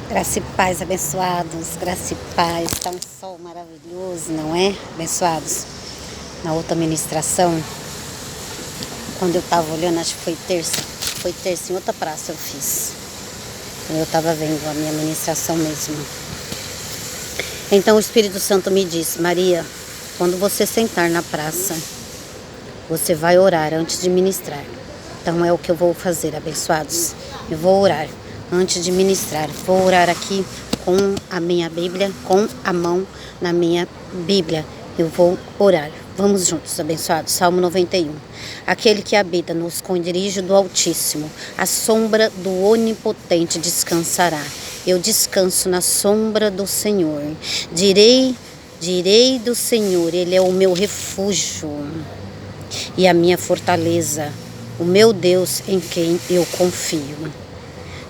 Graça e paz, abençoados, graça e paz, tá um sol maravilhoso, não é? Abençoados. Na outra ministração, quando eu tava olhando, acho que foi terça em outra praça eu fiz. Eu tava vendo a minha ministração mesmo. Então o Espírito Santo me disse: Maria, quando você sentar na praça, você vai orar antes de ministrar. Então é o que eu vou fazer, abençoados. Eu vou orar antes de ministrar. Vou orar aqui com a minha Bíblia, com a mão na minha Bíblia. Eu vou orar. Vamos juntos, abençoados. Salmo 91. Aquele que habita no esconderijo do Altíssimo, a sombra do Onipotente descansará. Eu descanso na sombra do Senhor. Direi do Senhor, Ele é o meu refúgio e a minha fortaleza, o meu Deus em quem eu confio.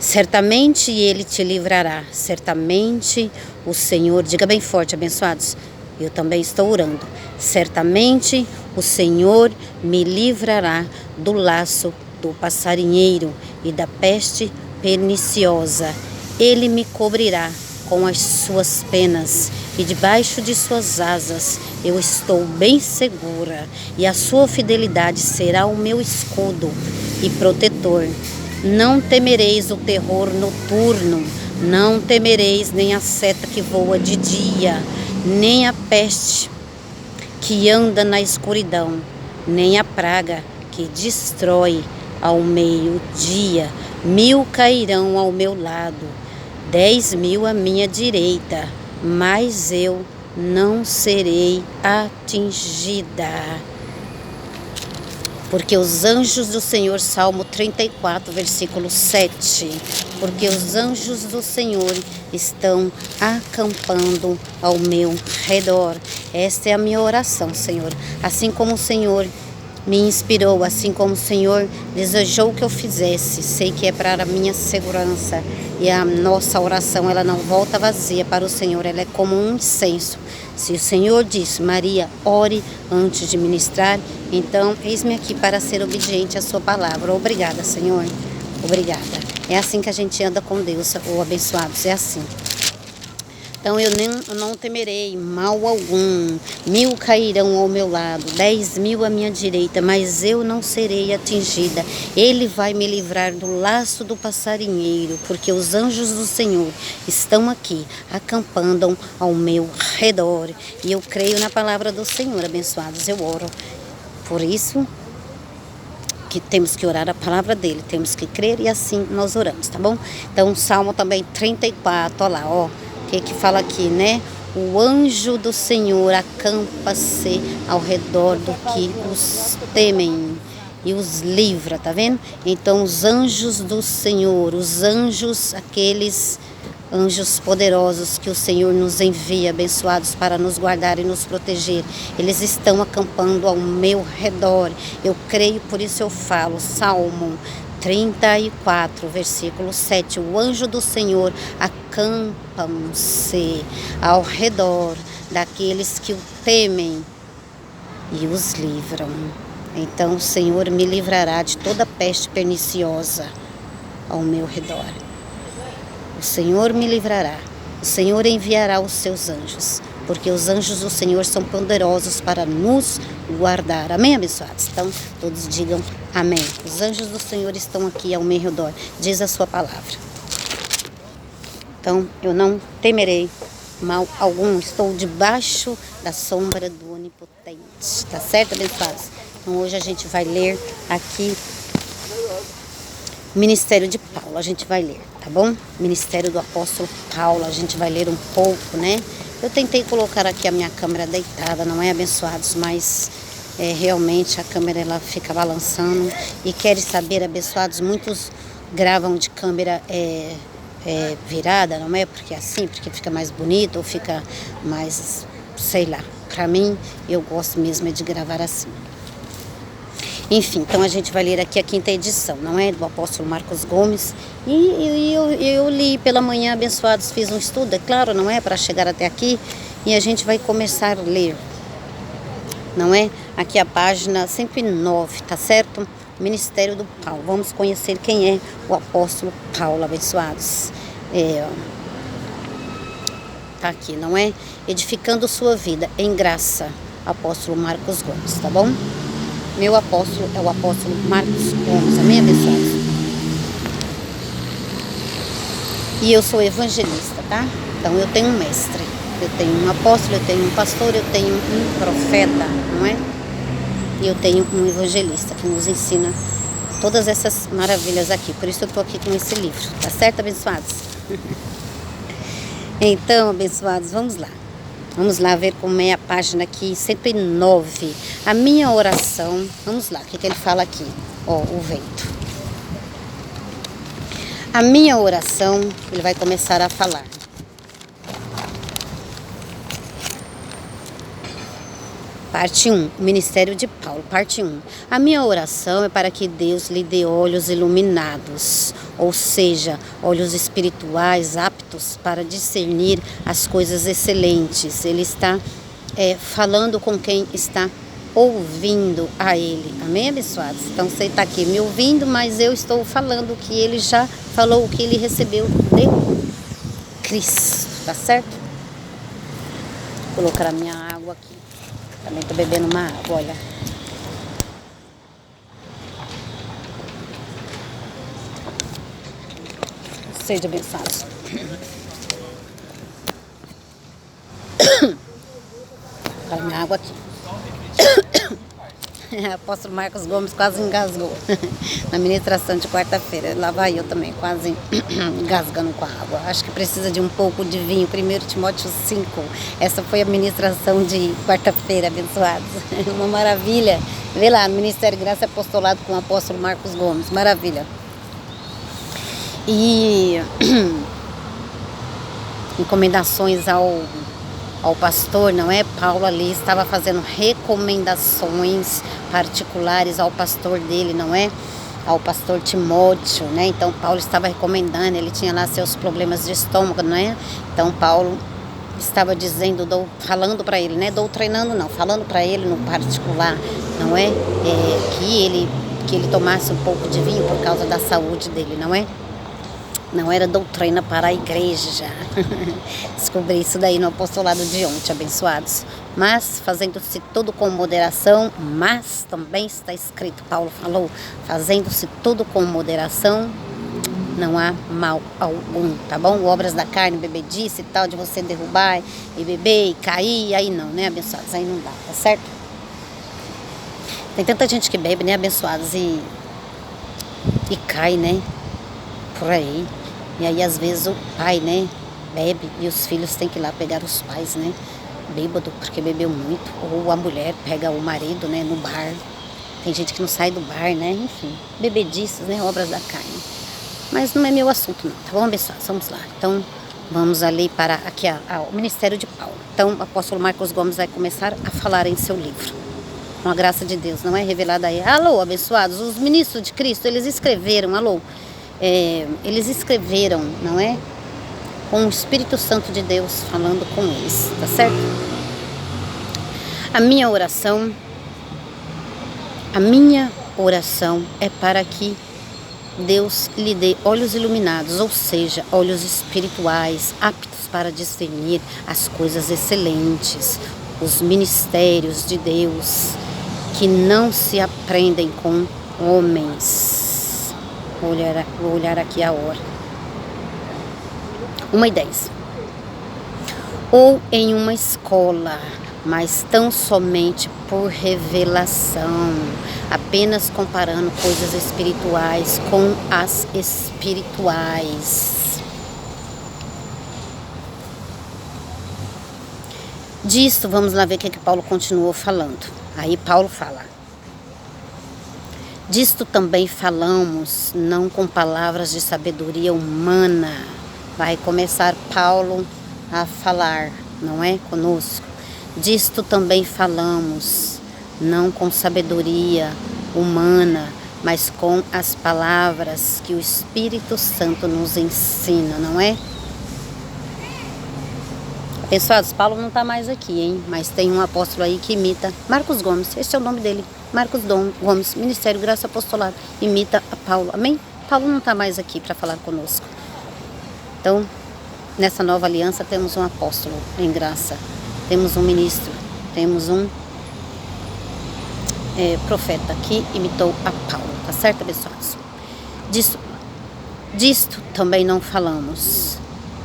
Certamente Ele te livrará, certamente o Senhor, diga bem forte, abençoados, eu também estou orando, certamente o Senhor me livrará do laço do passarinheiro e da peste perniciosa. Ele me cobrirá com as suas penas e debaixo de suas asas eu estou bem segura, e a sua fidelidade será o meu escudo e protetor. Não temereis o terror noturno, não temereis nem a seta que voa de dia, nem a peste que anda na escuridão, nem a praga que destrói ao meio-dia. 1000 cairão ao meu lado, 10.000 à minha direita, mas eu não serei atingida. Porque os anjos do Senhor, Salmo 34, versículo 7, porque os anjos do Senhor estão acampando ao meu redor. Esta é a minha oração, Senhor. Assim como o Senhor me inspirou, assim como o Senhor desejou que eu fizesse, sei que é para a minha segurança. E a nossa oração, ela não volta vazia para o Senhor, ela é como um incenso. Se o Senhor disse, Maria, ore antes de ministrar, então eis-me aqui para ser obediente à sua palavra. Obrigada, Senhor. Obrigada. É assim que a gente anda com Deus, ou abençoados, é assim. Então eu não temerei mal algum. 1000 cairão ao meu lado, 10.000 à minha direita, mas eu não serei atingida. Ele vai me livrar do laço do passarinheiro, porque os anjos do Senhor estão aqui, acampando ao meu redor. E eu creio na palavra do Senhor, abençoados. Eu oro. Por isso que temos que orar a palavra dele, temos que crer e assim nós oramos, tá bom? Então, Salmo também 34, olha lá, ó. O que fala aqui, né? O anjo do Senhor acampa-se ao redor do que os temem e os livra, tá vendo? Então os anjos do Senhor, os anjos, aqueles anjos poderosos que o Senhor nos envia, abençoados para nos guardar e nos proteger, eles estão acampando ao meu redor. Eu creio, por isso eu falo, Salmo 34, versículo 7. O anjo do Senhor acampam-se ao redor daqueles que o temem e os livram. Então o Senhor me livrará de toda peste perniciosa ao meu redor. O Senhor me livrará. O Senhor enviará os seus anjos, porque os anjos do Senhor são poderosos para nos guardar. Amém, abençoados? Então, todos digam amém. Os anjos do Senhor estão aqui ao meu redor, diz a sua palavra. Então, eu não temerei mal algum, estou debaixo da sombra do Onipotente. Tá certo, abençoados? Então, hoje a gente vai ler aqui Ministério de Paulo, a gente vai ler, tá bom? Ministério do apóstolo Paulo, a gente vai ler um pouco, né? Eu tentei colocar aqui a minha câmera deitada, não é, abençoados? Mas realmente a câmera ela fica balançando. E querem saber, abençoados, muitos gravam de câmera virada, não é? Porque assim, porque fica mais bonito ou fica mais, sei lá. Pra mim, eu gosto mesmo de gravar assim. Enfim, então a gente vai ler aqui a 5ª edição, não é? Do apóstolo Marcos Gomes. E eu li pela manhã, abençoados, fiz um estudo, é claro, não é? Para chegar até aqui. E a gente vai começar a ler, não é? Aqui a página 109, tá certo? Ministério do Paulo. Vamos conhecer quem é o apóstolo Paulo, abençoados. tá aqui, não é? Edificando sua vida em graça, apóstolo Marcos Gomes, tá bom? Meu apóstolo é o apóstolo Marcos Gomes, amém, abençoados? E eu sou evangelista, tá? Então eu tenho um mestre, eu tenho um apóstolo, eu tenho um pastor, eu tenho um profeta, não é? E eu tenho um evangelista que nos ensina todas essas maravilhas aqui. Por isso eu tô aqui com esse livro, tá certo, abençoados? Então, abençoados, vamos lá. Vamos lá ver como é a página aqui, 109. A minha oração, vamos lá, o que ele fala aqui? Ó, o vento. A minha oração, ele vai começar a falar. Parte 1, o Ministério de Paulo, parte 1. A minha oração é para que Deus lhe dê olhos iluminados, ou seja, olhos espirituais aptos para discernir as coisas excelentes. Ele está falando com quem está ouvindo a ele. Amém, abençoados? Então você está aqui me ouvindo, mas eu estou falando o que ele já falou, o que ele recebeu de Cristo, tá certo? Vou colocar a minha água aqui. Também tô bebendo uma água, olha. Seja abençoado. Olha minha água aqui. Apóstolo Marcos Gomes quase engasgou na ministração de quarta-feira. Lá vai eu também, quase engasgando com a água. Acho que precisa de um pouco de vinho. 1 Timóteo 5. Essa foi a ministração de quarta-feira, abençoados. Uma maravilha. Vê lá, no Ministério Graça e Apostolado com o apóstolo Marcos Gomes. Maravilha. E encomendações ao pastor, não é? Paulo ali estava fazendo recomendações particulares ao pastor dele, não é? Ao pastor Timóteo, né? Então Paulo estava recomendando, ele tinha lá seus problemas de estômago, não é? Então Paulo estava dizendo, falando para ele, né? Doutrinando não, falando para ele no particular, não é? Que ele tomasse um pouco de vinho por causa da saúde dele, não é? Não era doutrina para a igreja. Descobri isso daí no apostolado de ontem, abençoados. Mas fazendo-se tudo com moderação, mas também está escrito, Paulo falou, fazendo-se tudo com moderação, não há mal algum, tá bom? Obras da carne, bebedice e tal, de você derrubar e beber e cair, aí não, né, abençoados? Aí não dá, tá certo? Tem tanta gente que bebe, né, abençoados, e cai, né? Por aí. E aí às vezes o pai, né, bebe e os filhos têm que ir lá pegar os pais, né, bêbado porque bebeu muito, ou a mulher pega o marido, né, no bar. Tem gente que não sai do bar, né, enfim, bebedices, né, obras da carne. Mas não é meu assunto não, tá bom, abençoados? Vamos lá. Então vamos ali para aqui ao Ministério de Paulo. Então o apóstolo Marcos Gomes vai começar a falar em seu livro. Com a graça de Deus, não é revelada aí. Alô, abençoados, os ministros de Cristo, eles escreveram, alô. Eles escreveram, não é? Com o Espírito Santo de Deus falando com eles, tá certo? A minha oração é para que Deus lhe dê olhos iluminados, ou seja, olhos espirituais, aptos para discernir as coisas excelentes, os ministérios de Deus, que não se aprendem com homens. Vou olhar aqui a hora. 1:10. Ou em uma escola, mas tão somente por revelação, apenas comparando coisas espirituais com as espirituais. Disto, vamos lá ver o que Paulo continuou falando. Aí Paulo fala. Disto também falamos, não com palavras de sabedoria humana. Vai começar Paulo a falar, não é? Conosco. Disto também falamos, não com sabedoria humana, mas com as palavras que o Espírito Santo nos ensina, não é? Abençoados, Paulo não está mais aqui, hein? Mas tem um apóstolo aí que imita Marcos Gomes, esse é o nome dele. Marcos Gomes, Ministério Graça e Apostolado, imita a Paulo, amém? Paulo não está mais aqui para falar conosco. Então, Nessa nova aliança temos um apóstolo em graça, temos um ministro, temos um profeta que imitou a Paulo, tá certo, abençoados? Disto também não falamos,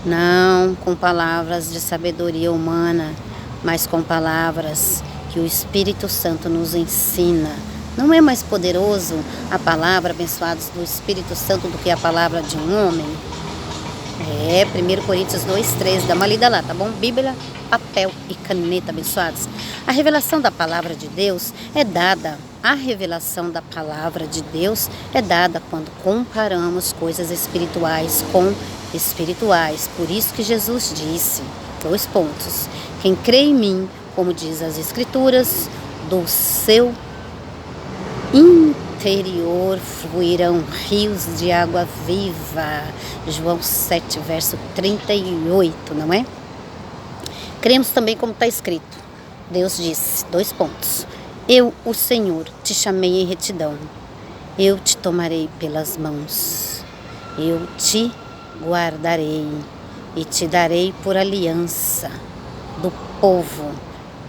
não com palavras de sabedoria humana, mas com palavras que o Espírito Santo nos ensina. Não é mais poderoso a palavra, abençoados, do Espírito Santo do que a palavra de um homem? 1 Coríntios 2:3, dá uma lida lá, tá bom? Bíblia, papel e caneta, abençoados. A revelação da palavra de Deus é dada, quando comparamos coisas espirituais com espirituais. Por isso que Jesus disse, 2 pontos, quem crê em mim, como diz as Escrituras, do seu interior fluirão rios de água viva. João 7, verso 38, não é? Cremos também como está escrito. Deus disse, 2 pontos. Eu, o Senhor, te chamei em retidão. Eu te tomarei pelas mãos. Eu te guardarei e te darei por aliança do povo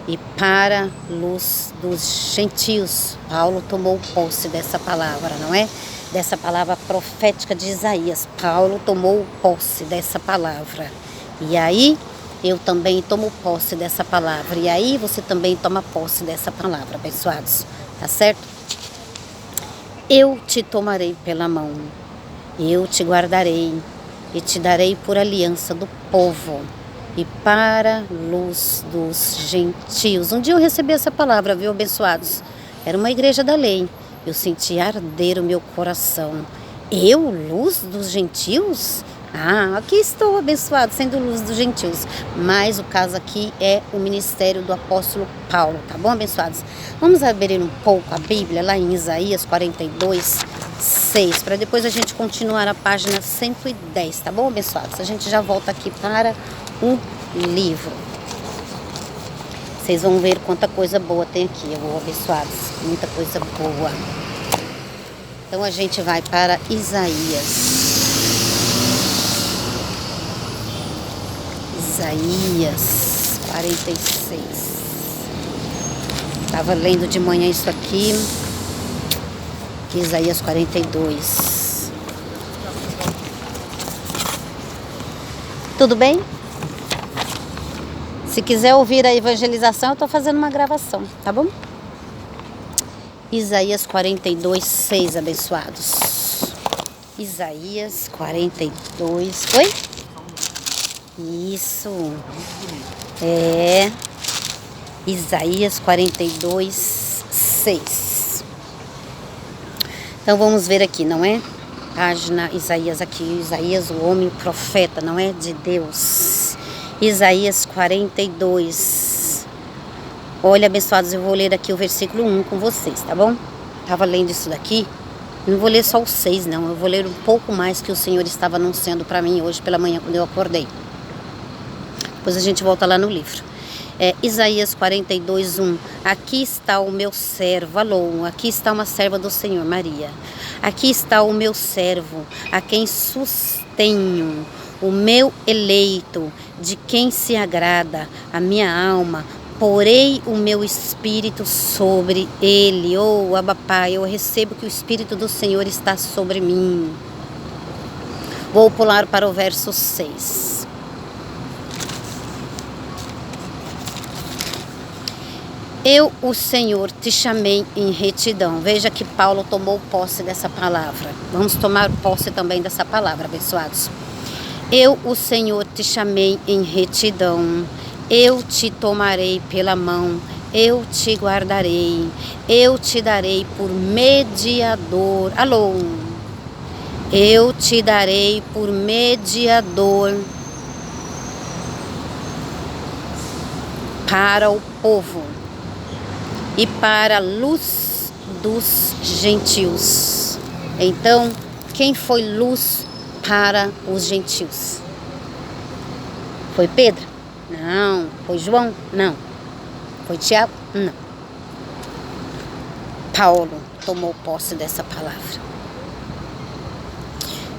e para luz dos gentios. Paulo tomou posse dessa palavra, não é? Dessa palavra profética de Isaías. Paulo tomou posse dessa palavra. E aí, eu também tomo posse dessa palavra. E aí, você também toma posse dessa palavra, abençoados. Tá certo? Eu te tomarei pela mão. Eu te guardarei e te darei por aliança do povo e para luz dos gentios. Um dia eu recebi essa palavra, viu, abençoados? Era uma igreja da lei. Eu senti arder o meu coração. Eu, luz dos gentios? Aqui estou, abençoado, sendo luz dos gentios. Mas o caso aqui é o ministério do apóstolo Paulo, tá bom, abençoados? Vamos abrir um pouco a Bíblia lá em Isaías 42:6, para depois a gente continuar a página 110, tá bom, abençoados? A gente já volta aqui para o livro. Vocês vão ver quanta coisa boa tem aqui, abençoados. Muita coisa boa. Então a gente vai para Isaías 46. Estava lendo de manhã isso aqui. Isaías 42. Tudo bem? Se quiser ouvir a evangelização, eu estou fazendo uma gravação, tá bom? Isaías 42:6, abençoados. Isaías 42. Oi? Isso. Isaías 42:6. Então vamos ver aqui, não é? Página Isaías aqui, Isaías, o homem profeta, não é? De Deus. Isaías 42. Olha, abençoados, eu vou ler aqui o versículo 1 com vocês, tá bom? Tava lendo isso daqui. Não vou ler só o 6, não. Eu vou ler um pouco mais que o Senhor estava anunciando para mim hoje pela manhã, quando eu acordei. Depois a gente volta lá no livro. Isaías 42:1. Aqui está o meu servo, alô, aqui está uma serva do Senhor, Maria. Aqui está o meu servo, a quem sustenho, o meu eleito, de quem se agrada a minha alma. Porei o meu espírito sobre ele. Abba Pai, eu recebo que o Espírito do Senhor está sobre mim. Vou pular para o verso 6. Eu, o Senhor, te chamei em retidão. Veja que Paulo tomou posse dessa palavra. Vamos tomar posse também dessa palavra, abençoados. Eu, o Senhor, te chamei em retidão. Eu te tomarei pela mão. Eu te guardarei. Eu te darei por mediador. Alô. Eu te darei por mediador para o povo e para a luz dos gentios. Então, quem foi luz para os gentios? Foi Pedro? Não. Foi João? Não. Foi Tiago? Não. Paulo tomou posse dessa palavra.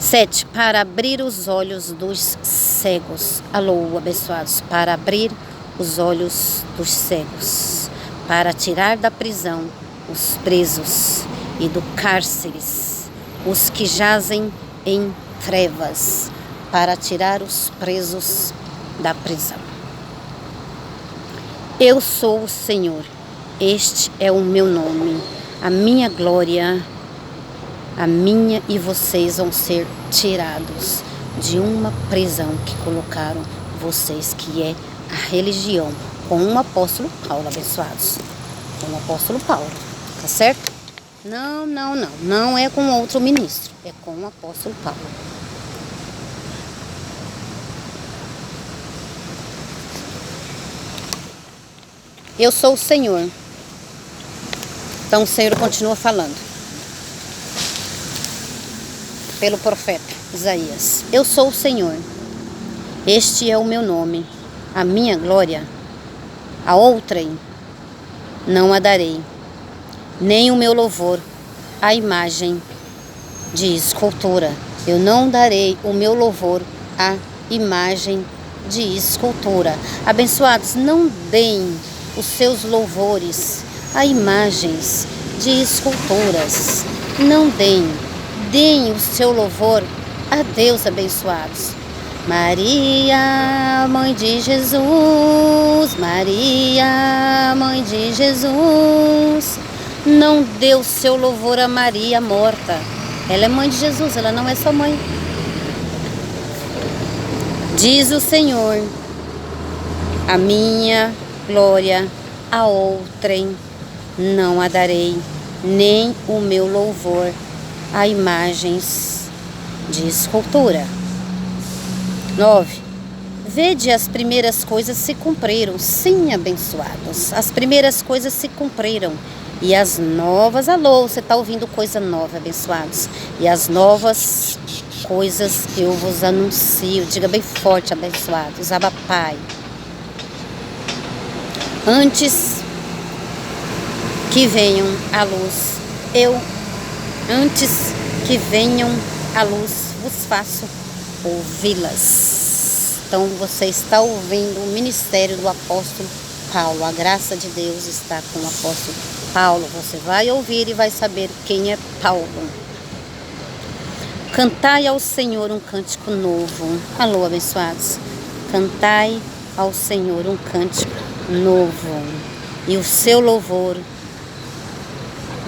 7. Para abrir os olhos dos cegos. Alô, abençoados. Para abrir os olhos dos cegos. Para tirar da prisão os presos e do cárceres os que jazem em trevas. Para tirar os presos da prisão. Eu sou o Senhor. Este é o meu nome. A minha glória, a minha e vocês vão ser tirados de uma prisão que colocaram vocês, que é a religião, com o apóstolo Paulo, abençoados. Com o apóstolo Paulo, tá certo? Não, não, não. Não é com outro ministro, é com o apóstolo Paulo. Eu sou o Senhor. Então o Senhor continua falando pelo profeta Isaías. Eu sou o Senhor. Este é o meu nome. A minha glória, a outrem não a darei, nem o meu louvor à imagem de escultura. Eu não darei o meu louvor à imagem de escultura. Abençoados, não deem os seus louvores a imagens de esculturas. Não deem. Deem o seu louvor a Deus, abençoados. Maria, mãe de Jesus. Maria, mãe de Jesus. Não dê o seu louvor a Maria morta. Ela é mãe de Jesus, ela não é só mãe. Diz o Senhor: a minha glória a outrem não a darei, nem o meu louvor a imagens de escultura. 9. Vede, as primeiras coisas se cumpriram. Sim, abençoados, as primeiras coisas se cumpriram. E as novas, alô, você está ouvindo coisa nova, abençoados. E as novas coisas eu vos anuncio. Diga bem forte, abençoados. Abba Pai. Antes que venham à luz, antes que venham à luz, vos faço ouvi-las. Então você está ouvindo o ministério do apóstolo Paulo. A graça de Deus está com o apóstolo Paulo. Você vai ouvir e vai saber quem é Paulo. Cantai ao Senhor um cântico novo. Alô, abençoados. Cantai ao Senhor um cântico novo. E o seu louvor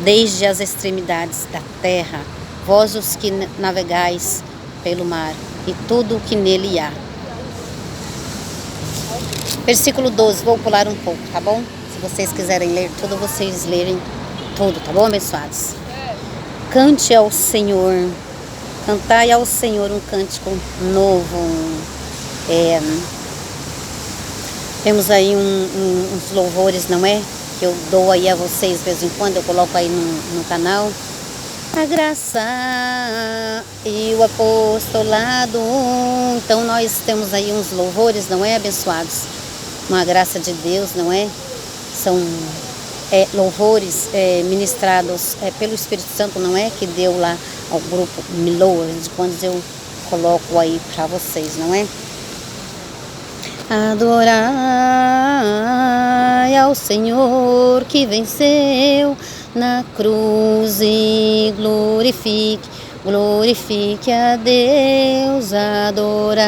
desde as extremidades da terra, vós os que navegais pelo mar e tudo o que nele há. Versículo 12, vou pular um pouco, tá bom? Se vocês quiserem ler tudo, vocês lerem tudo, tá bom, abençoados? Cante ao Senhor, cantai ao Senhor um cântico novo. Temos aí uns louvores, não é? Que eu dou aí a vocês de vez em quando, eu coloco aí no canal. A graça e o apostolado. Então nós temos aí uns louvores, não é, abençoados? Uma graça de Deus, não é? São louvores ministrados pelo Espírito Santo, não é? Que deu lá ao grupo Miloa, de quando eu coloco aí para vocês, não é? Adorai ao Senhor que venceu na cruz e glorifique a Deus. Adorai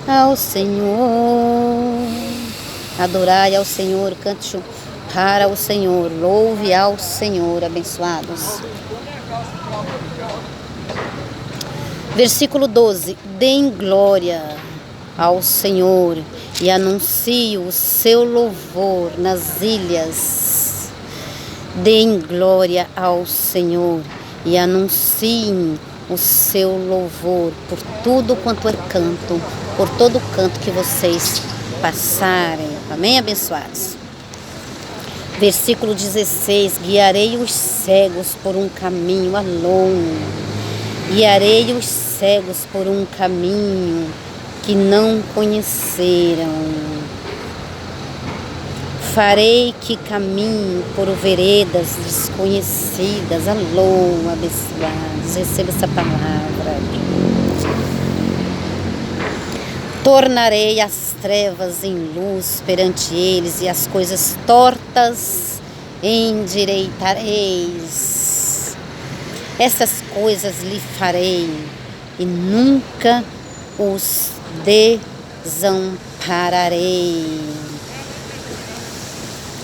ao Senhor, adorai ao Senhor, cante para o Senhor, louve ao Senhor, abençoados. Versículo 12, deem glória ao Senhor e anuncie o seu louvor nas ilhas. Deem glória ao Senhor e anunciem o seu louvor por tudo quanto é canto, por todo canto que vocês passarem. Amém, abençoados? Versículo 16, guiarei os cegos por um caminho longo. Guiarei os cegos por um caminho que não conheceram. farei que caminhe por veredas desconhecidas. Alô, abençoados, receba essa palavra. Tornarei as trevas em luz perante eles e as coisas tortas endireitareis. Essas coisas lhe farei e nunca os desampararei.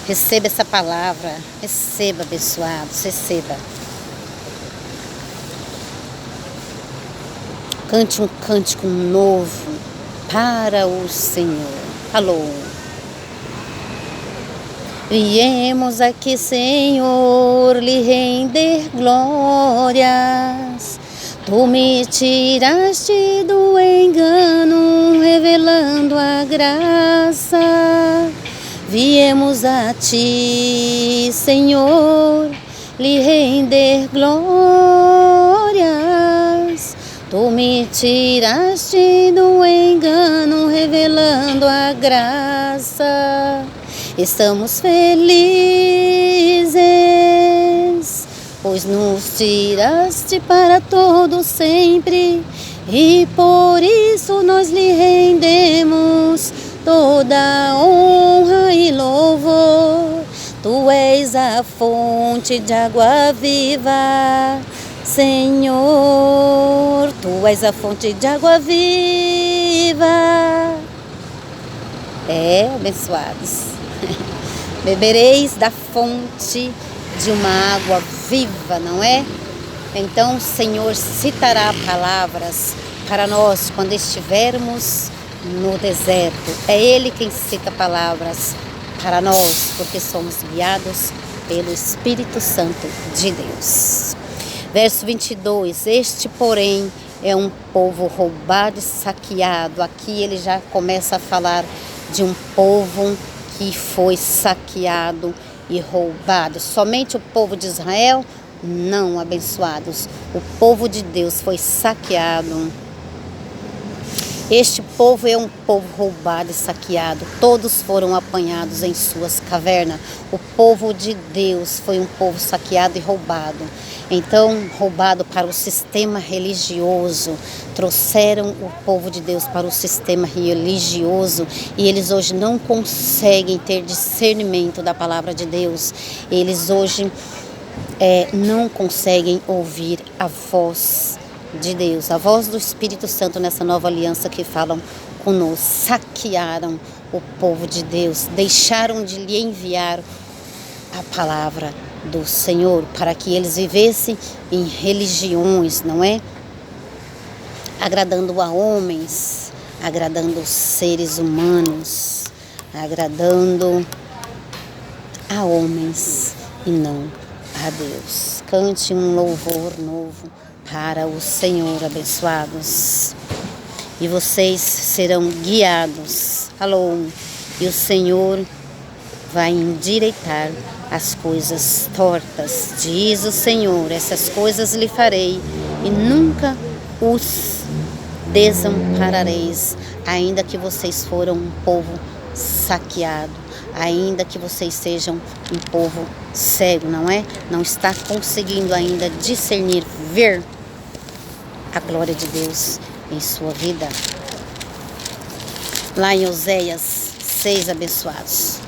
Receba essa palavra, receba, abençoados, receba. Cante um cântico novo para o Senhor. Alô. Viemos aqui, Senhor, lhe render glórias. Tu me tiraste do engano, revelando a graça. Viemos a ti, Senhor, lhe render glórias. Tu me tiraste do engano, revelando a graça. Estamos felizes, pois nos tiraste para todo sempre, e por isso nós lhe rendemos toda honra e louvor. Tu és a fonte de água viva, Senhor. Tu és a fonte de água viva. Abençoados. Bebereis da fonte de uma água viva, não é? Então o Senhor citará palavras para nós quando estivermos no deserto. É Ele quem cita palavras para nós, porque somos guiados pelo Espírito Santo de Deus. Verso 22, este porém é um povo roubado e saqueado. Aqui ele já começa a falar de um povo que foi saqueado e roubado. Somente o povo de Israel? Não, abençoados. O povo de Deus foi saqueado. Este povo é um povo roubado e saqueado. Todos foram apanhados em suas cavernas. O povo de Deus foi um povo saqueado e roubado. Então, roubado para o sistema religioso. Trouxeram o povo de Deus para o sistema religioso. E eles hoje não conseguem ter discernimento da palavra de Deus. Eles hoje não conseguem ouvir a voz de Deus, a voz do Espírito Santo nessa nova aliança que falam conosco. Saquearam o povo de Deus, deixaram de lhe enviar a palavra do Senhor para que eles vivessem em religiões, não é? Agradando a homens, agradando os seres humanos, agradando a homens e não a Deus. Cante um louvor novo para o Senhor, abençoados. E vocês serão guiados. Alô. E o Senhor vai endireitar as coisas tortas. Diz o Senhor, essas coisas lhe farei e nunca os desamparareis. Ainda que vocês foram um povo saqueado, ainda que vocês sejam um povo cego, não é? Não está conseguindo ainda discernir, ver a glória de Deus em sua vida. Lá em Oséias 6, abençoados.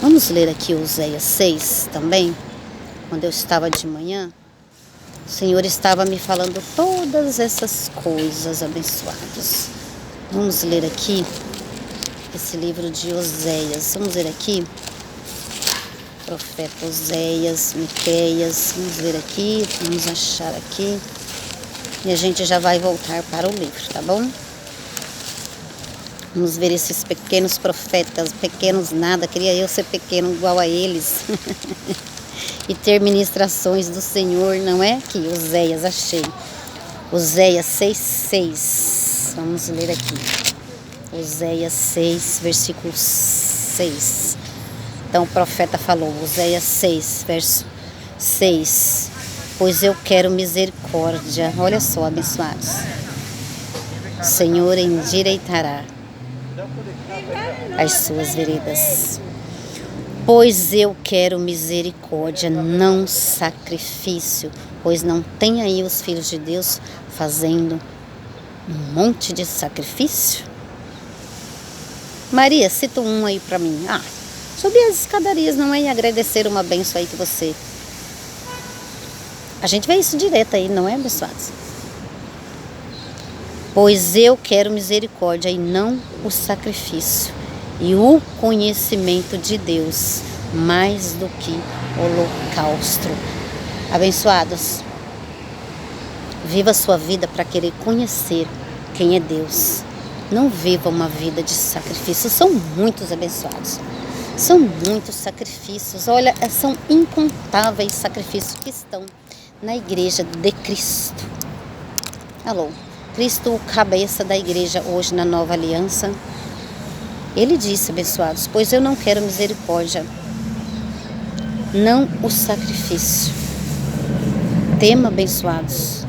Vamos ler aqui Oséias 6 também. Quando eu estava de manhã, o Senhor estava me falando todas essas coisas, abençoados. Vamos ler aqui esse livro de Oséias. Vamos ver aqui. Profeta Oséias, Miqueias. Vamos ver aqui, vamos achar aqui. E a gente já vai voltar para o livro, tá bom? Vamos ver esses pequenos profetas, pequenos nada. Queria eu ser pequeno igual a eles. E ter ministrações do Senhor, não é? Aqui, Oséias, achei. Oséias 6:6. Vamos ler aqui. Oséias 6, versículo 6. Então o profeta falou, Oséias 6, verso 6. Pois eu quero misericórdia. Olha só, abençoados. O Senhor endireitará as suas veredas. Pois eu quero misericórdia, não sacrifício. Pois não tem aí os filhos de Deus fazendo um monte de sacrifício? Maria, cita um aí para mim. Subir as escadarias, não é? E agradecer uma bênção aí que você... A gente vê isso direto aí, não é, abençoados? Pois eu quero misericórdia e não o sacrifício, e o conhecimento de Deus, mais do que holocausto. Abençoados, viva a sua vida para querer conhecer quem é Deus. Não viva uma vida de sacrifício. São muitos, abençoados. São muitos sacrifícios. Olha, são incontáveis sacrifícios que estão na igreja de Cristo. Alô? Cristo, o cabeça da igreja hoje na nova aliança. Ele disse, abençoados, pois eu não quero misericórdia, não o sacrifício. Tema, abençoados,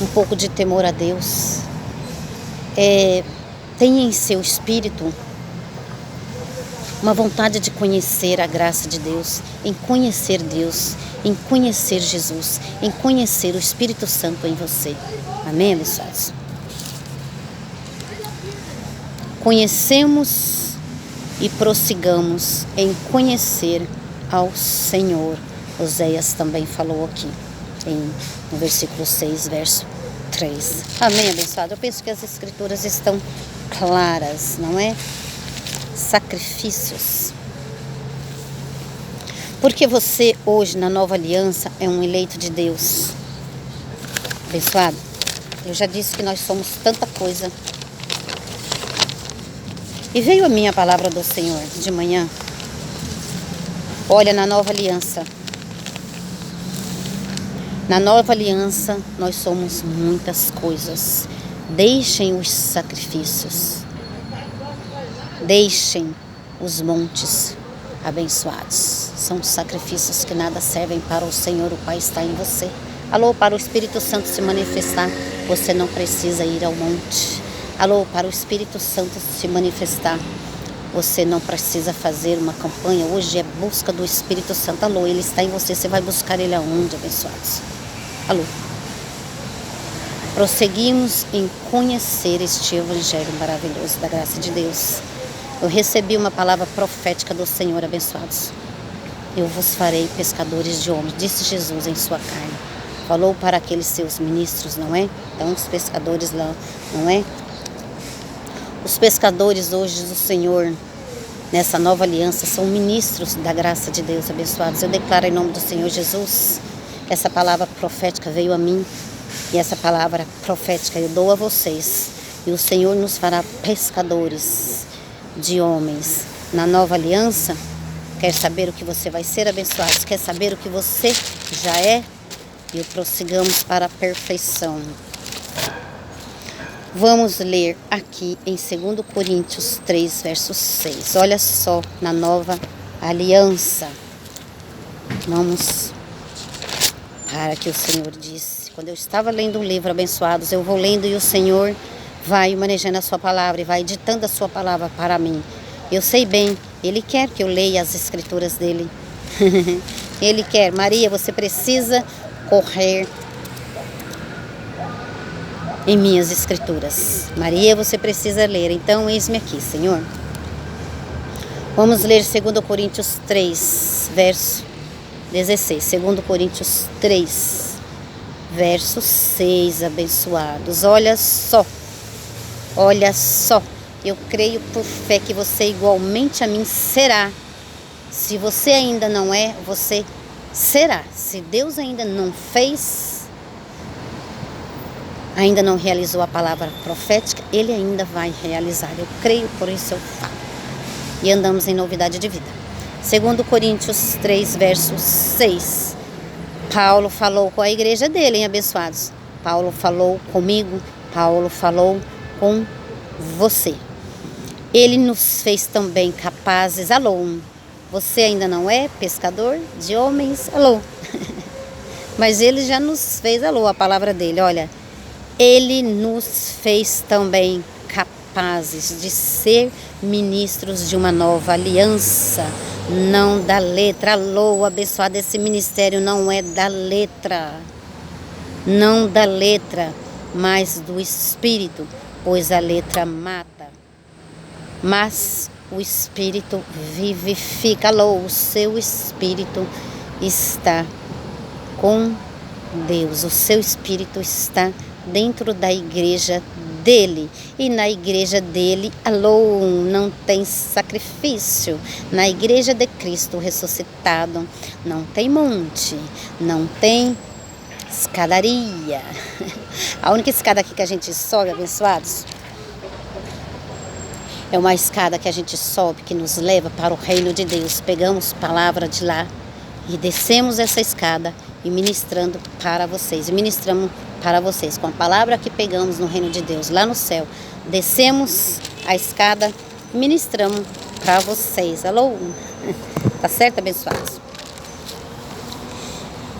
um pouco de temor a Deus. Tenha em seu espírito uma vontade de conhecer a graça de Deus, em conhecer Deus, em conhecer Jesus, em conhecer o Espírito Santo em você. Amém, abençoados? Conhecemos e prossigamos em conhecer ao Senhor. Oséias também falou aqui, no versículo 6, verso 3. Amém, abençoado? Eu penso que as escrituras estão claras, não é? Sacrifícios. Porque você hoje na nova aliança é um eleito de Deus. Abençoado, eu já disse que nós somos tanta coisa. E veio a minha palavra do Senhor de manhã. Olha, na nova aliança. Na nova aliança nós somos muitas coisas. Deixem os sacrifícios. Deixem os montes abençoados. São sacrifícios que nada servem para o Senhor, o Pai está em você. Alô, para o Espírito Santo se manifestar, você não precisa ir ao monte. Alô, para o Espírito Santo se manifestar, você não precisa fazer uma campanha. Hoje é busca do Espírito Santo. Alô, Ele está em você. Você vai buscar Ele aonde, abençoados? Alô. Prosseguimos em conhecer este Evangelho maravilhoso da graça de Deus. Eu recebi uma palavra profética do Senhor, abençoados. Eu vos farei pescadores de homens, disse Jesus em sua carne. Falou para aqueles seus ministros, não é? Então os pescadores lá, não é? Os pescadores hoje do Senhor, nessa nova aliança, são ministros da graça de Deus, abençoados. Eu declaro em nome do Senhor Jesus, essa palavra profética veio a mim, e essa palavra profética eu dou a vocês. E o Senhor nos fará pescadores de homens. Na nova aliança, quer saber o que você vai ser, abençoados? Quer saber o que você já é? E prossigamos para a perfeição. Vamos ler aqui em 2 Coríntios 3, verso 6. Olha só, na nova aliança. Vamos para que o Senhor disse. Quando eu estava lendo um livro, abençoados, eu vou lendo e o Senhor vai manejando a sua palavra e vai ditando a sua palavra para mim. Eu sei bem, Ele quer que eu leia as escrituras dele. Ele quer. Maria, você precisa correr em minhas escrituras. Maria, você precisa ler. Então, eis-me aqui, Senhor. Vamos ler 2 Coríntios 3, verso 16. 2 Coríntios 3, verso 6, abençoados. Olha só. Olha só. Eu creio por fé que você igualmente a mim será. Se você ainda não é, você será. Se Deus ainda não fez, ainda não realizou a palavra profética, Ele ainda vai realizar. Eu creio, por isso eu falo. E andamos em novidade de vida. 2 Coríntios 3, verso 6. Paulo falou com a igreja dele, hein, abençoados? Paulo falou comigo, Paulo falou com você. Ele nos fez também capazes. Alô, você ainda não é pescador de homens? Alô. Mas Ele já nos fez, alô, a palavra dele, olha. Ele nos fez também capazes de ser ministros de uma nova aliança, não da letra. Alô, abençoado, esse ministério não é da letra, não da letra, mas do Espírito, pois a letra mata, mas o Espírito vivifica. Alô, o seu Espírito está com Deus, o seu Espírito está dentro da igreja dele, e na igreja dele, alô, não tem sacrifício. Na igreja de Cristo ressuscitado não tem monte, não tem escadaria. A única escada aqui que a gente sobe, abençoados, é uma escada que a gente sobe, que nos leva para o reino de Deus. Pegamos palavra de lá e descemos essa escada e ministrando para vocês. E ministramos para vocês com a palavra que pegamos no reino de Deus, lá no céu. Descemos a escada e ministramos para vocês. Alô? Tá certo, abençoados?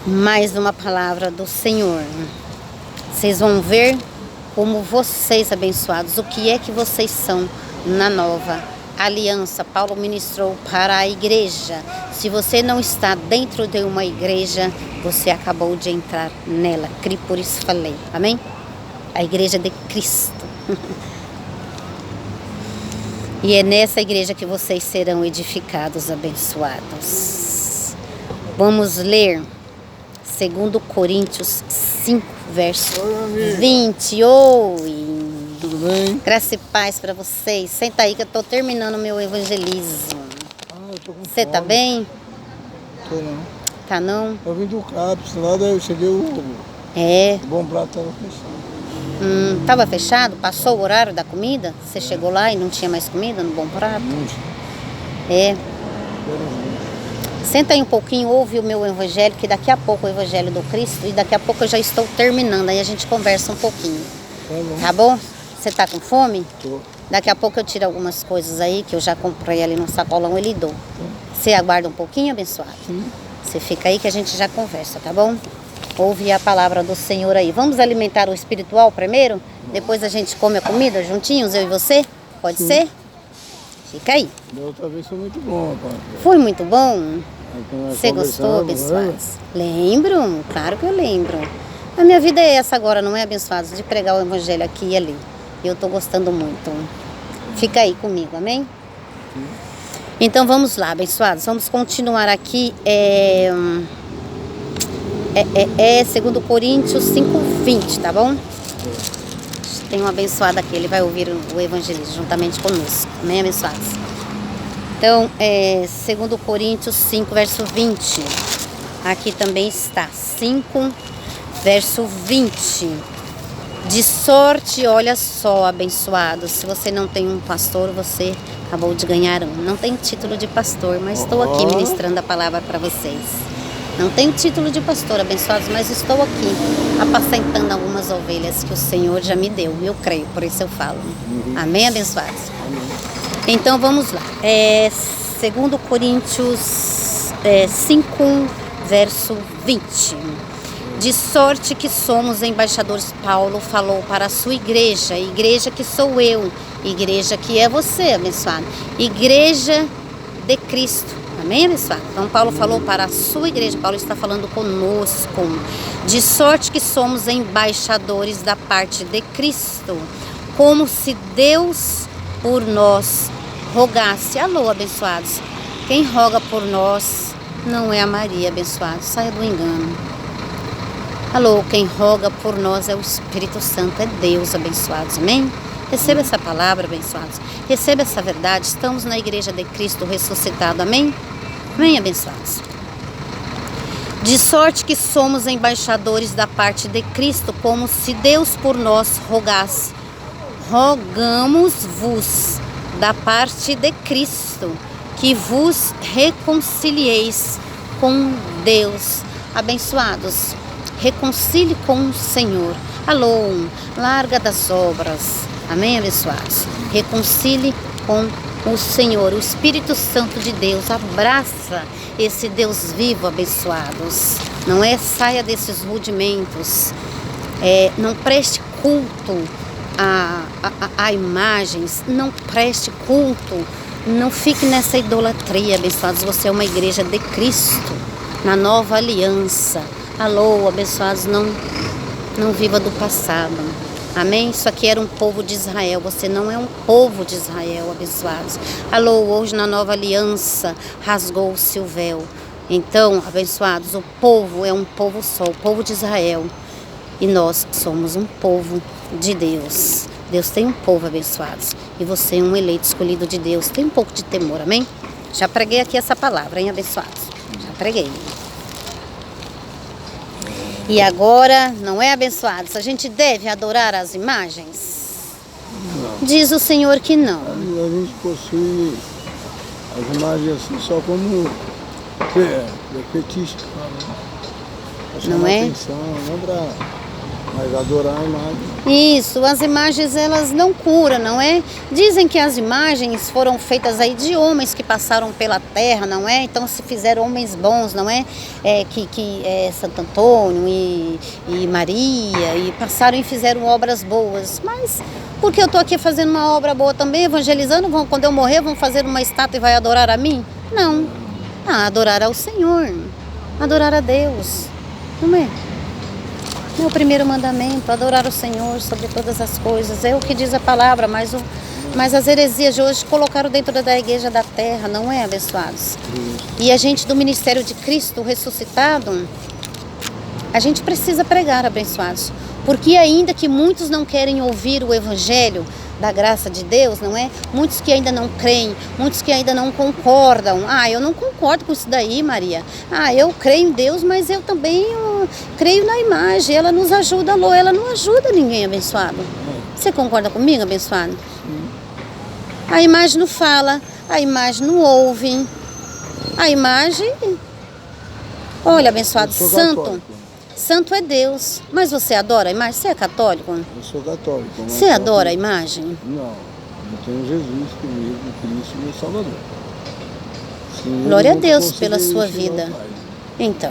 Mais uma palavra do Senhor. Vocês vão ver como vocês, abençoados, o que é que vocês são na nova aliança. Paulo ministrou para a igreja. Se você não está dentro de uma igreja, você acabou de entrar nela. Por isso falei. Amém? A igreja de Cristo. E é nessa igreja que vocês serão edificados, abençoados. Vamos ler 2 Coríntios 5, verso 20. Oi! Tudo bem? Graça e paz para vocês. Senta aí que eu tô terminando o meu evangelismo. Eu tô com Você fome. tá bem? Tô não. Tá não? Eu vim do CAPS lá, daí eu cheguei, o Bom Prato tava fechado. Tava fechado? Passou o horário da comida? Você chegou lá e não tinha mais comida no Bom Prato? Muito. É. Senta aí um pouquinho, ouve o meu evangelho, que daqui a pouco o evangelho do Cristo, e daqui a pouco eu já estou terminando, aí a gente conversa um pouquinho. Tá bom? Você tá com fome? Tô. Daqui a pouco eu tiro algumas coisas aí que eu já comprei ali no sacolão e lhe dou. Você aguarda um pouquinho, abençoado? Você fica aí que a gente já conversa, tá bom? Ouve a palavra do Senhor aí. Vamos alimentar o espiritual primeiro? Depois a gente come a comida juntinhos, eu e você? Pode ser? Fica aí. Da outra vez foi muito bom, rapaz. Foi muito bom? Aí quando nós Você gostou, conversamos, abençoados? Lembro? Claro que eu lembro. A minha vida é essa agora, não é, abençoados? De pregar o evangelho aqui e ali. E eu tô gostando muito. Fica aí comigo, amém? Então vamos lá, abençoados. Vamos continuar aqui. 2 Coríntios 5:20, tá bom? Tem um abençoado aqui, ele vai ouvir o evangelismo juntamente conosco, amém, abençoados? Então, 2 Coríntios 5, verso 20. Aqui também está, 5, verso 20. De sorte, olha só, abençoado, se você não tem um pastor, você acabou de ganhar um. Não tenho título de pastor, mas estou aqui ministrando a palavra para vocês. Não tenho título de pastor, abençoados, mas estou aqui apacentando algumas ovelhas que o Senhor já me deu. Eu creio, por isso eu falo. Amém, abençoados? Então vamos lá. 2 Coríntios 5, verso 20. De sorte que somos embaixadores. Paulo falou para a sua igreja, igreja que sou eu, igreja que é você, abençoado, igreja de Cristo, amém, abençoado? Então Paulo falou para a sua igreja, Paulo está falando conosco, de sorte que somos embaixadores da parte de Cristo, como se Deus por nós rogasse. Alô, abençoados, quem roga por nós não é a Maria, abençoado, saia do engano. Alô, quem roga por nós é o Espírito Santo, é Deus, abençoados, amém? Receba essa palavra, abençoados. Receba essa verdade. Estamos na igreja de Cristo ressuscitado, amém? Amém, abençoados. De sorte que somos embaixadores da parte de Cristo, como se Deus por nós rogasse. Rogamos-vos da parte de Cristo, que vos reconcilieis com Deus, abençoados. Reconcilie com o Senhor. Alô, larga das obras. Amém, abençoados? Reconcilie com o Senhor. O Espírito Santo de Deus abraça esse Deus vivo, abençoados. Não é? Saia desses rudimentos. Não preste culto a imagens, não preste culto, não fique nessa idolatria, abençoados. Você é uma igreja de Cristo, na nova aliança. Alô, abençoados, não viva do passado. Amém? Isso aqui era um povo de Israel. Você não é um povo de Israel, abençoados. Alô, hoje na nova aliança rasgou-se o véu. Então, abençoados, o povo é um povo só, o povo de Israel. E nós somos um povo de Deus. Deus tem um povo, abençoados. E você é um eleito escolhido de Deus. Tem um pouco de temor, amém? Já preguei aqui essa palavra, hein, abençoados? Já preguei. E agora, não é, abençoados? A gente deve adorar as imagens? Não. Diz o Senhor que não. A gente possui as imagens assim só como fetiche, para chamar não é? atenção, não para mas adorar a imagem. Isso, as imagens elas não curam, não é? Dizem que as imagens foram feitas aí de homens que passaram pela terra, não é? Então se fizeram homens bons, não é? Santo Antônio e Maria, e passaram e fizeram obras boas. Mas porque eu estou aqui fazendo uma obra boa também, evangelizando, quando eu morrer vão fazer uma estátua e vai adorar a mim? Não. Adorar ao Senhor, adorar a Deus, não é? É o primeiro mandamento, adorar o Senhor sobre todas as coisas. É o que diz a palavra, mas as heresias de hoje colocaram dentro da igreja da terra, não é, abençoados? E a gente do ministério de Cristo ressuscitado, a gente precisa pregar, abençoados. Porque ainda que muitos não querem ouvir o evangelho da graça de Deus, não é? Muitos que ainda não creem, muitos que ainda não concordam. Eu não concordo com isso daí, Maria. Eu creio em Deus, mas eu também creio na imagem. Ela nos ajuda, alô, ela não ajuda ninguém, abençoado. Você concorda comigo, abençoado? A imagem não fala, a imagem não ouve. A imagem... Olha, abençoado, santo... Católico. Santo é Deus, mas você adora a imagem? Você é católico? Eu sou católico. Você adora a imagem? Não, eu tenho Jesus comigo, Cristo, meu Salvador. Glória a Deus pela sua vida. Então,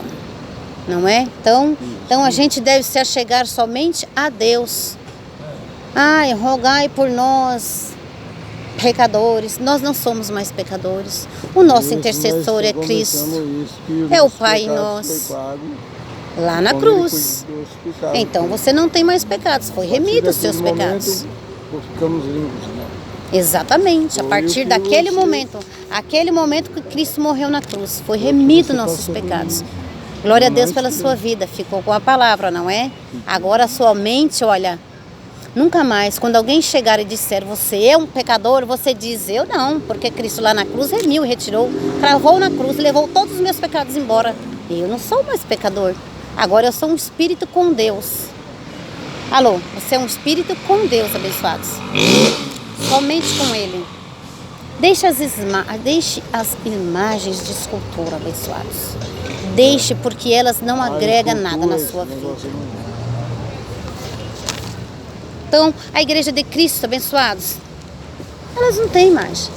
não é? Então a gente deve se achegar somente a Deus. Rogai por nós, pecadores. Nós não somos mais pecadores. O nosso intercessor é Cristo. É o Pai nosso. Lá na cruz. Então você não tem mais pecados, foi remido os seus pecados. Ficamos limpos, né? Exatamente, a partir daquele momento, aquele momento que Cristo morreu na cruz, foi remido nossos pecados. Glória a Deus pela sua vida, ficou com a palavra, não é? Agora a sua mente, olha, nunca mais, quando alguém chegar e disser você é um pecador, você diz eu não, porque Cristo lá na cruz remiu, retirou, cravou na cruz, levou todos os meus pecados embora. Eu não sou mais pecador. Agora eu sou um espírito com Deus. Alô, você é um espírito com Deus, abençoados. Somente com Ele. Deixe as imagens de escultura, abençoados. Deixe, porque elas não agregam nada na sua vida. Então, a igreja de Cristo, abençoados, elas não têm mais.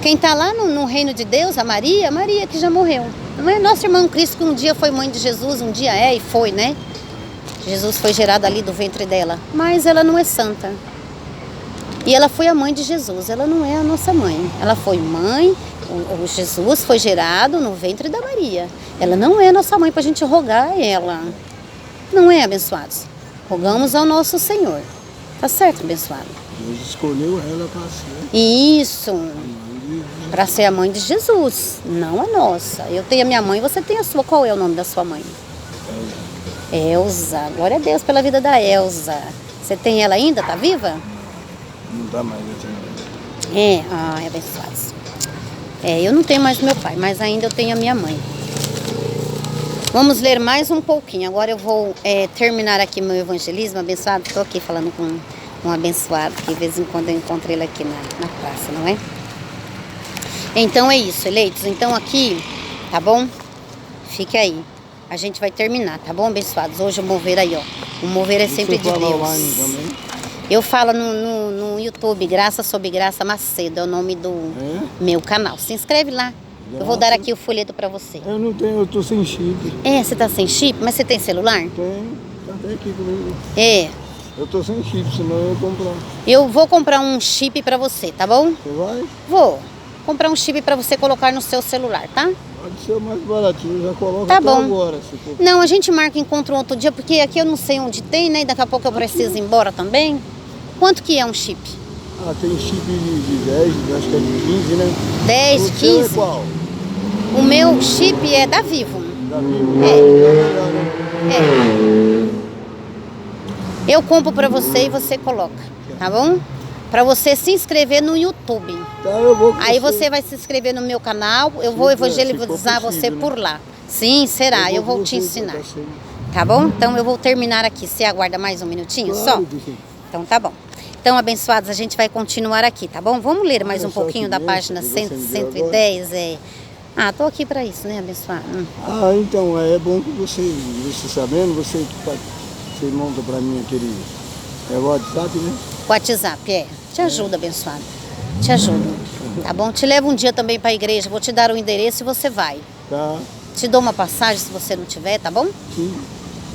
Quem está lá no reino de Deus, a Maria que já morreu. Não é? Nossa irmã Cristo, que um dia foi mãe de Jesus, um dia é e foi, né? Jesus foi gerado ali do ventre dela. Mas ela não é santa. E ela foi a mãe de Jesus, ela não é a nossa mãe. Ela foi mãe, o Jesus foi gerado no ventre da Maria. Ela não é a nossa mãe para a gente rogar a ela. Não é, abençoados? Rogamos ao nosso Senhor. Tá certo, abençoado? Deus escolheu ela para ser. Isso. Para ser a mãe de Jesus, não a nossa. Eu tenho a minha mãe, você tem a sua. Qual é o nome da sua mãe? Elza. Glória a Deus pela vida da Elza. Você tem ela ainda? Tá viva? Não tá mais, eu tenho. Abençoados. Eu não tenho mais meu pai, mas ainda eu tenho a minha mãe. Vamos ler mais um pouquinho. Agora eu vou terminar aqui meu evangelismo, abençoado. Estou aqui falando com um abençoado, que de vez em quando eu encontro ele aqui na praça, não é? Então é isso, eleitos. Então aqui, tá bom? Fique aí. A gente vai terminar, tá bom, abençoados? Hoje o mover aí, ó. O mover é sempre de Deus. Online também? Eu falo no YouTube, Graça Sob Graça Macedo, é o nome do meu canal. Se inscreve lá. Eu vou dar aqui o folheto pra você. Eu não tenho, eu tô sem chip. Você tá sem chip? Mas você tem celular? Tenho, tá até aqui comigo. Eu tô sem chip, senão eu ia comprar. Eu vou comprar um chip pra você, tá bom? Você vai? Vou comprar um chip pra você colocar no seu celular, tá? Pode ser o mais baratinho, já coloca Tá até bom. agora. Se for. Não, a gente marca encontro outro dia, porque aqui eu não sei onde tem, né? Daqui a pouco eu preciso ir embora também. Quanto que é um chip? Ah, tem chip de 10, acho que é de 15, né? 10, O seu 15? é qual? O meu chip é da Vivo. Da Vivo? Eu compro pra você e você coloca, tá bom? Pra você se inscrever no YouTube. Tá, eu vou com Aí você vai se inscrever no meu canal, eu vou evangelizar você por lá. Sim, será, eu vou te ensinar. Tá bom? Então eu vou terminar aqui. Você aguarda mais um minutinho só? Então tá bom. Então, abençoados, a gente vai continuar aqui, tá bom? Vamos ler mais um pouquinho da página 110. Ah, tô aqui pra isso, né, abençoado? Ah, então, é bom que você sabendo, você monta pra mim aquele WhatsApp, né? WhatsApp, Te ajuda, abençoado. Te ajudo. Tá bom? Te levo um dia também pra igreja, vou te dar o endereço e você vai. Tá. Te dou uma passagem se você não tiver, tá bom? Sim.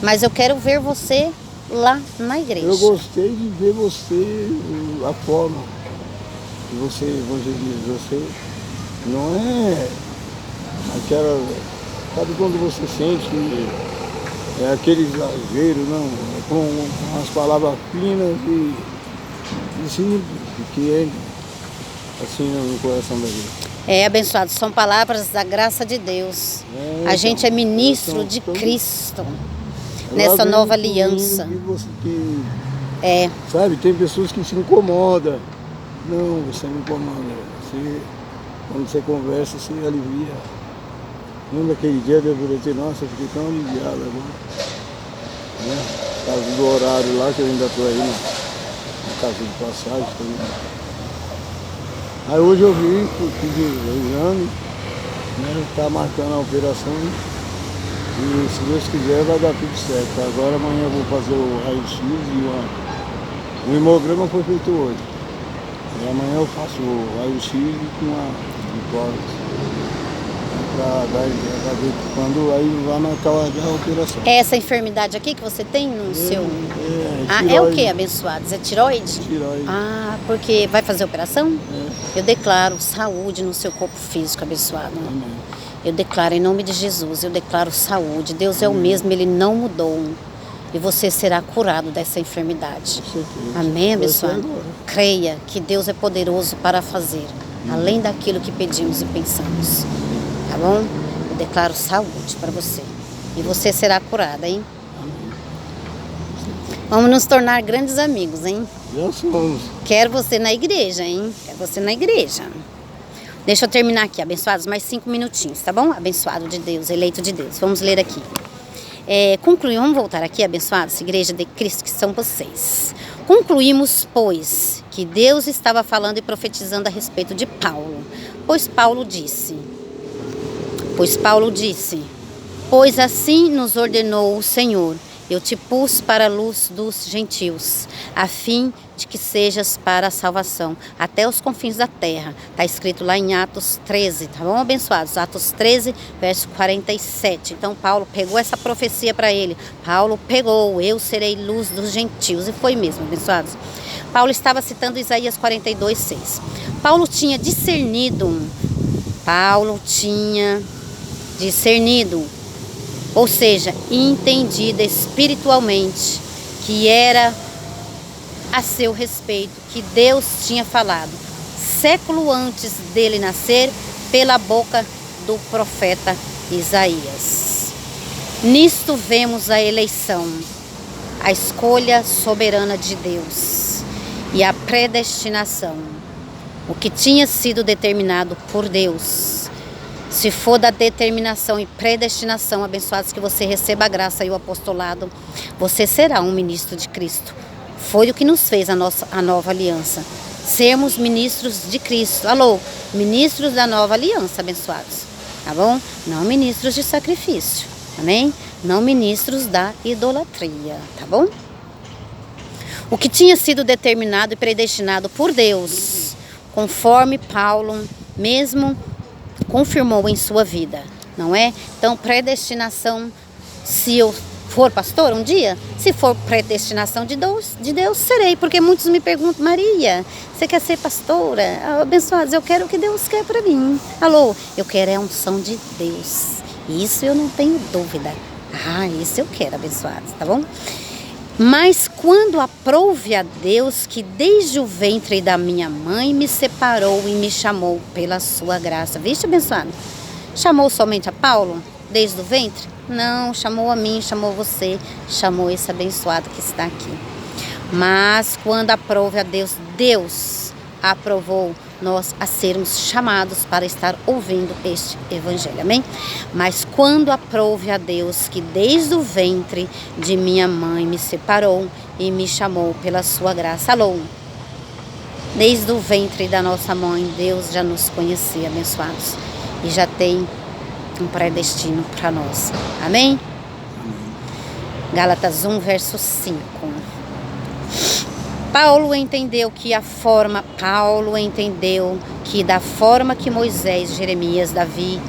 Mas eu quero ver você lá na igreja. Eu gostei de ver você, a forma que você evangeliza. Você não é aquela... Sabe quando você sente que é aquele exagero, não? É com as palavras finas e simples, que é assim no coração da gente. Abençoado, são palavras da graça de Deus. A gente é ministro de Cristo nessa nova aliança. Sabe, tem pessoas que se incomodam. Não, você não incomoda. Quando você conversa, você alivia. Lembra aquele dia da Buriti? Nossa, eu fiquei tão aliviado agora. Né? Por causa do horário lá, que eu ainda estou aí na casa de passagem também. Aí hoje eu vim, fiz o exame, né? Tá marcando a operação e se Deus quiser vai dar tudo certo. Agora amanhã eu vou fazer o raio-x e o hemograma foi feito hoje. E amanhã eu faço o raio-x com a hipótese. Pra ver quando aí vai marcar a operação. É essa enfermidade aqui que você tem no seu... tiroide. É o que, abençoados? É tiroide? Tiroide. Ah, porque vai fazer operação? É. Eu declaro saúde no seu corpo físico, abençoado. Amém. Eu declaro em nome de Jesus, eu declaro saúde. Deus é o mesmo, Ele não mudou. E você será curado dessa enfermidade. Com certeza. Amém, abençoado? Creia que Deus é poderoso para fazer, além daquilo que pedimos e pensamos. Tá bom? Eu declaro saúde para você. E você será curada, hein? Amém. Vamos nos tornar grandes amigos, hein? Já somos. Quero você na igreja, hein? Quero você na igreja. Deixa eu terminar aqui, abençoados, mais 5 minutinhos, tá bom? Abençoado de Deus, eleito de Deus. Vamos ler aqui. Vamos voltar aqui, abençoados, igreja de Cristo, que são vocês. Concluímos, pois, que Deus estava falando e profetizando a respeito de Paulo. Pois Paulo disse, pois assim nos ordenou o Senhor, eu te pus para a luz dos gentios, a fim de que sejas para a salvação, até os confins da terra. Está escrito lá em Atos 13, tá bom, abençoados? Atos 13, verso 47. Então Paulo pegou essa profecia para ele. Paulo pegou, eu serei luz dos gentios. E foi mesmo, abençoados. Paulo estava citando Isaías 42, 6. Paulo tinha discernido, ou seja, entendido espiritualmente que era a seu respeito, que Deus tinha falado, século antes dele nascer, pela boca do profeta Isaías. Nisto vemos a eleição, a escolha soberana de Deus e a predestinação, o que tinha sido determinado por Deus. Se for da determinação e predestinação, abençoados, que você receba a graça e o apostolado, você será um ministro de Cristo. Foi o que nos fez a nova aliança. Sermos ministros de Cristo. Alô, ministros da nova aliança, abençoados. Tá bom? Não ministros de sacrifício. Amém? Não ministros da idolatria. Tá bom? O que tinha sido determinado e predestinado por Deus, conforme Paulo mesmo confirmou em sua vida, não é? Então, predestinação, se eu for pastor um dia, se for predestinação de Deus, serei. Porque muitos me perguntam, Maria, você quer ser pastora? Abençoados, eu quero o que Deus quer para mim. Alô, eu quero a unção de Deus. Isso eu não tenho dúvida. Isso eu quero, abençoados, tá bom? Mas quando aprouve a Deus que desde o ventre da minha mãe me separou e me chamou pela sua graça. Viste, abençoado? Chamou somente a Paulo desde o ventre? Não, chamou a mim, chamou você, chamou esse abençoado que está aqui. Mas quando aprouve a Deus, Deus aprovou nós a sermos chamados para estar ouvindo este evangelho, amém? Mas quando aprouve a Deus que desde o ventre de minha mãe me separou e me chamou pela sua graça. Alô? Desde o ventre da nossa mãe, Deus já nos conhecia, abençoados, e já tem um predestino para nós, amém? Gálatas 1, verso 5. Paulo entendeu que da forma que Moisés, Jeremias, Davi,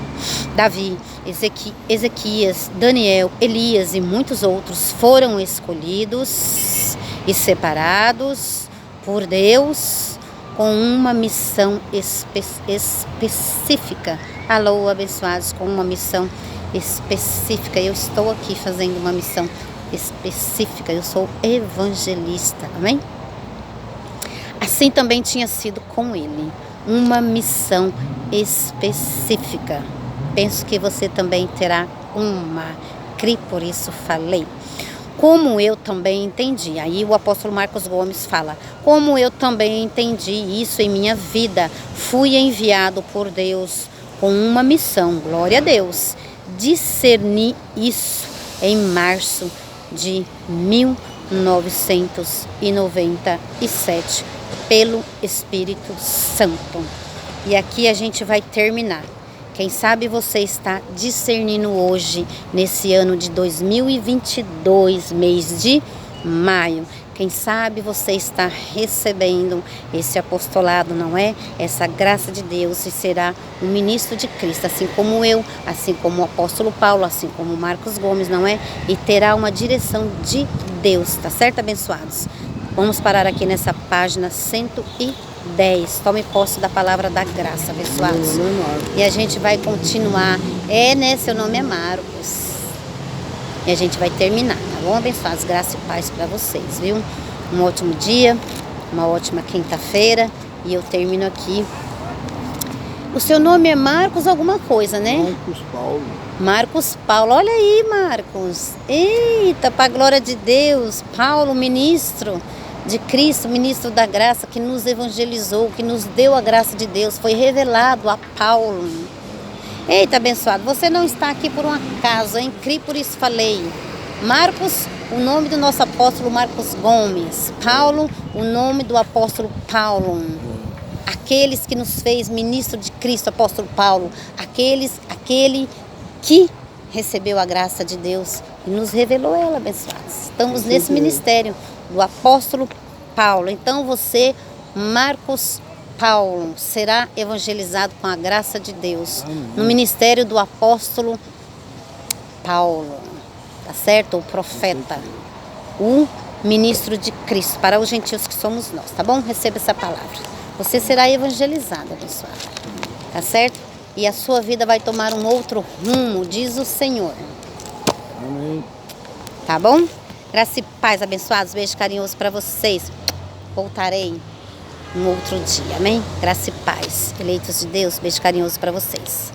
Ezequias, Daniel, Elias e muitos outros foram escolhidos e separados por Deus com uma missão específica. Alô, abençoados, com uma missão específica. Eu estou aqui fazendo uma missão específica. Eu sou evangelista, amém? Assim também tinha sido com ele, uma missão específica. Penso que você também terá uma. Cri, por isso falei. Como eu também entendi. Aí o apóstolo Marcos Gomes fala: como eu também entendi isso em minha vida, fui enviado por Deus com uma missão, glória a Deus. Discerni isso em março de 1997 pelo Espírito Santo. E aqui a gente vai terminar. Quem sabe você está discernindo hoje, nesse ano de 2022, mês de maio. Quem sabe você está recebendo esse apostolado, não é? Essa graça de Deus e será um ministro de Cristo, assim como eu, assim como o apóstolo Paulo, assim como Marcos Gomes, não é? E terá uma direção de Deus, tá certo, abençoados? Vamos parar aqui nessa página 110. Tome posse da palavra da graça, abençoados. Meu nome é Marcos. E a gente vai continuar. Seu nome é Marcos. E a gente vai terminar, tá bom, abençoados? Graça e paz para vocês, viu? Um ótimo dia, uma ótima quinta-feira. E eu termino aqui. O seu nome é Marcos alguma coisa, né? Marcos Paulo. Marcos Paulo, olha aí, Marcos. Eita, para a glória de Deus. Paulo, ministro de Cristo, ministro da graça, que nos evangelizou, que nos deu a graça de Deus, foi revelado a Paulo. Eita, abençoado, você não está aqui por um acaso, hein? Cri, por isso falei. Marcos, o nome do nosso apóstolo Marcos Gomes. Paulo, o nome do apóstolo Paulo. Aqueles que nos fez ministro de Cristo, apóstolo Paulo. Aquele que recebeu a graça de Deus e nos revelou ela, abençoados. Estamos nesse ministério do apóstolo Paulo. Então você, Marcos Paulo, será evangelizado com a graça de Deus. Amém. No ministério do apóstolo Paulo, tá certo? O profeta, o ministro de Cristo, para os gentios que somos nós, tá bom? Receba essa palavra. Você será evangelizado, abençoado, tá certo? E a sua vida vai tomar um outro rumo, diz o Senhor. Amém. Tá bom? Graça e paz, abençoados. Beijo carinhoso para vocês. Voltarei um outro dia, amém? Graça e paz. Eleitos de Deus, beijo carinhoso para vocês.